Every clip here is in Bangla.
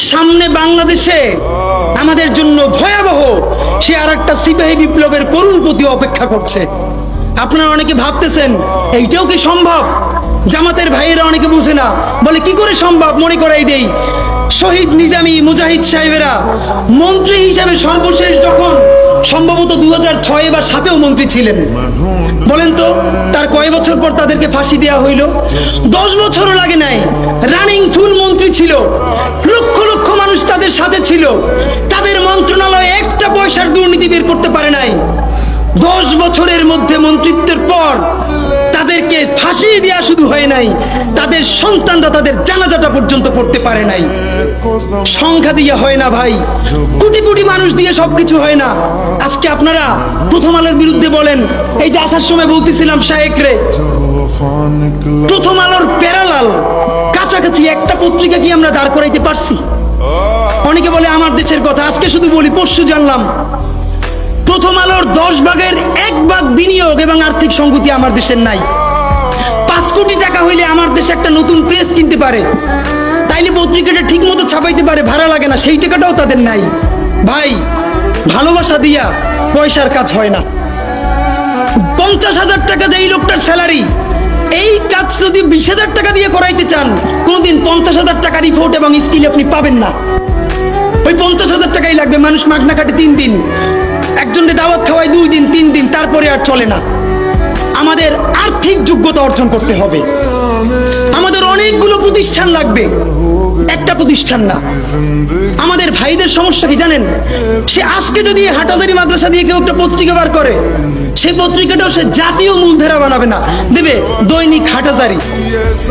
সামনে বাংলাদেশে আমাদের জন্য ভয়াবহ সে আরেকটা সিপাহী বিপ্লবের করুণ প্রতি অপেক্ষা করছে। আপনারা অনেকে ভাবতেছেন এইটাও কি সম্ভব? জামাতের ভাইয়েরা অনেকে বুঝে না, বলে কি করে সম্ভব? মনে করাই দেই, শহীদ নিজামী মুজাহিদ সাহেবেরা মন্ত্রী হিসাবে সর্বশেষ যখন সম্ভবত 2006 বা 2007-এও মন্ত্রী ছিলেন, বলেন তো তার কয় বছর পর তাদেরকে ফাঁসি দেওয়া হইল? 10 বছরও লাগে নাই। রানিং ফুল মন্ত্রী ছিল, লক্ষ লক্ষ মানুষ তাদের সাথে ছিল, তাদের মন্ত্রণালয়ে একটা পয়সার দুর্নীতি বের করতে পারে নাই। 10 বছরের মধ্যে মন্ত্রিত্বের পর তাদেরকে ফাঁসি দেওয়া শুধু হয় নাই, তাদের সন্তানরা তাদের জানাজাটা পর্যন্ত পড়তে পারে নাই। সংখ্যা দিয়ে হয় না ভাই, কোটি কোটি মানুষ দিয়ে সবকিছু হয় না। আজকে আপনারা প্রথম আলোর বিরুদ্ধে বলেন, এই যে আসার সময় বলতেছিলাম শায়েকরে, প্রথম আলোর প্যারালাল কাছাকাছি একটা পত্রিকা কি আমরা দাঁড় করাইতে পারছি? অনেকে বলে আমার দেশের কথা, আজকে শুধু বলি, পরশু জানলাম প্রথম আলোর 10 ভাগের 1 ভাগ বিনিয়োগ এবং আর্থিক সংগতি আমার দেশের নাই। 5 কোটি টাকা হইলে আমার দেশে একটা নতুন প্রেস কিনতে পারে, তাইলে পত্রিকাটা ঠিক মতো ছাপাইতে পারে, ভাড়া লাগে না, সেই টাকাটাও তাদের নাই। ভাই, ভালোবাসা দিয়া পয়সার কাজ হয় না। 50,000 টাকা যে এই লোকটার স্যালারি, এই কাজ যদি 20,000 টাকা দিয়ে করাইতে চান, কোনদিন 50,000 টাকা রিপোর্ট এবং স্কিল আপনি পাবেন না। ওই 50,000 টাকাই লাগবে। মানুষ মাগনা কাটে 3 দিন, একজনকে দাওয়াত খাওয়ায় 2 দিন 3 দিন, তারপরে আর চলে না। আমাদের আর্থিক যোগ্যতা অর্জন করতে হবে। আমাদের অনেকগুলো প্রতিষ্ঠান লাগবে, একটা প্রতিষ্ঠান না। আমাদের ভাইদের সমস্যা কি জানেন? সে আজকে যদি হাটহাজারী মাদ্রাসা দিয়ে কেউ একটা পত্রিকা বার করে, সেই পত্রিকাটাও সে জাতীয় মূলধারা বানাবে না, দেবে দৈনিক হাটহাজারী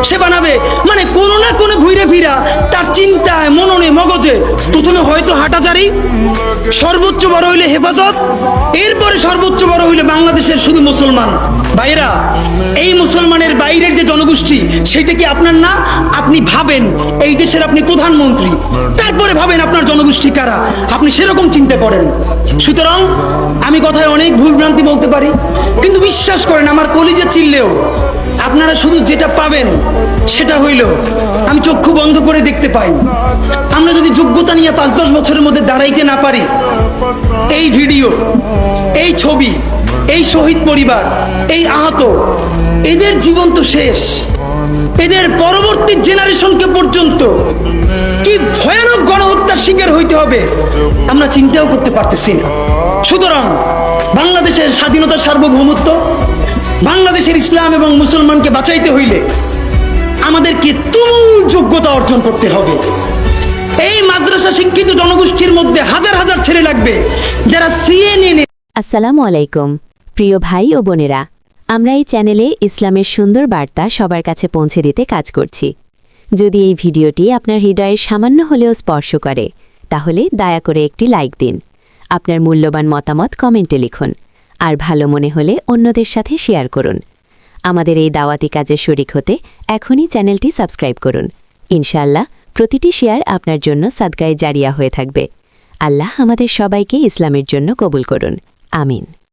সে বানাবে। মানে কোনো না কোনো ঘুরে ফিরা তার চিন্তায়, মননে, মগজে প্রথমে হয়তো হাটহাজারী, সর্বোচ্চ বড় হইলে হেফাজত, এরপরে সর্বোচ্চ বড় হইলে বাংলাদেশের শুধু মুসলমান। ভাইরা, এই মুসলমানের বাইরের যে জনগোষ্ঠী, সেটা কি আপনার না? আপনি ভাবেন এই দেশের আপনি প্রধানমন্ত্রী, তারপরে ভাবেন আপনার জনগোষ্ঠী কারা, আপনি সেরকম চিন্তা করেন। সুতরাং আমি কথায় অনেক ভুলভ্রান্তি বলতে পারি, কিন্তু বিশ্বাস করেন আমার কলিজা চিল্লেও আপনারা শুধু যেটা পাবেন সেটা হইল আমি চক্ষু বন্ধ করে দেখতে পাই। আমরা যদি যোগ্যতা নিয়ে 5-10 বছরের মধ্যে দাঁড়াইতে না পারি, এই ভিডিও, এই ছবি, এই শহীদ পরিবার, এই আহত, এদের জীবন তো শেষ। এদের পরবর্তী জেনারেশনকে পর্যন্ত কি ভয়ানক গণহত্যার শিকার হইতে হবে আমরা চিন্তাও করতে পারতেছি না। সুতরাং বাংলাদেশের স্বাধীনতা, সার্বভৌমত্ব, বাংলাদেশের ইসলাম এবং মুসলমানকে বাঁচাইতে হইলে আমাদেরকে তুমুল যোগ্যতা অর্জন করতে হবে। এই মাদ্রাসা শিক্ষিত জনগোষ্ঠীর মধ্যে হাজার হাজার ছেলে লাগবে যারা সিএনএ। আসসালামু আলাইকুম প্রিয় ভাই ও বোনেরা, আমরা এই চ্যানেলে ইসলামের সুন্দর বার্তা সবার কাছে পৌঁছে দিতে কাজ করছি। যদি এই ভিডিওটি আপনার হৃদয়ের সামান্য হলেও স্পর্শ করে, তাহলে দয়া করে একটি লাইক দিন, আপনার মূল্যবান মতামত কমেন্টে লিখুন, আর ভালো মনে হলে অন্যদের সাথে শেয়ার করুন। আমাদের এই দাওয়াতি কাজে শরিক হতে এখনই চ্যানেলটি সাবস্ক্রাইব করুন। ইনশাআল্লাহ প্রতিটি শেয়ার আপনার জন্য সাদকায়ে জারিয়া হয়ে থাকবে। আল্লাহ আমাদের সবাইকে ইসলামের জন্য কবুল করুন। আমিন।